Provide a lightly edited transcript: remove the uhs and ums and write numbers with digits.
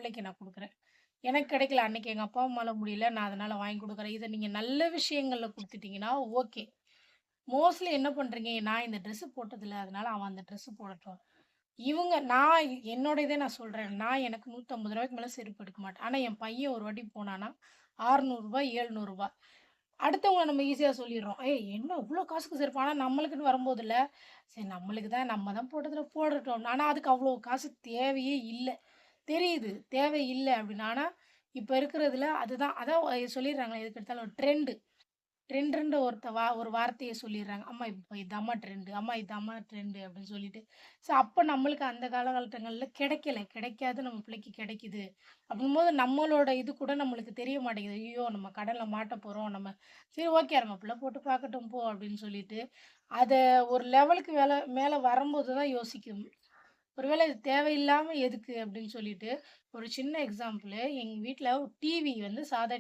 பிள்ளைக்கு நான் குடுக்குறேன். எனக்கு கிடைக்கல. அன்னைக்கு எங்க அப்பா, அம்மால முடியல. நான் அதனால வாங்கி குடுக்குறேன். இத நீங்க நல்ல விஷயங்கள்ல குடுத்துட்டீங்கன்னா, ஓகே. மோஸ்ட்லி என்ன பண்றீங்க, நான் இந்த ட்ரெஸ் போட்டதில்ல. அதனால அவன் அந்த ட்ரெஸ் போடட்டும். நான் என்னோட இத நான் சொல்றேன். நான் எனக்கு ரூ. 150க்கு மேல செருப்பு எடுக்க மாட்டேன். ஆனா என் பையன் ஒரு வாட்டி போனான்னா, ரூ. 600 ரூ. 700 அடுத்தவங்கள நம்ம ஈஸியா சொல்லிர்றோம். "ஏய் என்ன இவ்ளோ காசுக்கு செருப்பு?" ஆனா நம்மளுக்குன்னு வரும்போதுல்ல, சரி நம்மளுக்கு தான் நம்ம தான் போட்டதுல போடட்டும். ஆனா அதுக்கு அவ்ளோ காசு தேவையே இல்ல. தெரியுது. தேவை இல்ல அப்படின்னு. ஆனா, இப்ப இருக்கிறதுல அதுதான் அதான் சொல்லிடுறாங்களே எதுக்கு எடுத்தாலும் ட்ரெண்ட். ட்ரெண்டுன்ற ஒரு வார்த்தைய சொல்லிர்றாங்க. அம்மா இப்ப இதாம்மா ட்ரெண்டு. அம்மா இதாம்மா ட்ரெண்டு அப்படின்னு சொல்லிட்டு. அப்ப நம்மளுக்கு அந்த காலகட்டங்கள்ல கிடைக்கல. கிடைக்காது நம்ம பிள்ளைக்கு கிடைக்குது. அப்படிங்கும்போது நம்மளோட இது கூட நம்மளுக்கு தெரிய மாட்டேங்குது. ஐயய்யோ! நம்ம கடன்ல மாட்ட போறோம். சரி ஓகே நம்ம பிள்ளை போட்டு பார்க்கட்டும் போ அப்படின்னு சொல்லிட்டு, அத ஒரு லெவலுக்கு மேல வரும்போது தான் யோசிக்கும். ஒருவேளை இது தேவையில்லாம எதுக்கு அப்படின்னு சொல்லிட்டு, ஒரு சின்ன எக்ஸாம்பிள் எங்க வீட்ல டிவி வந்து சாதா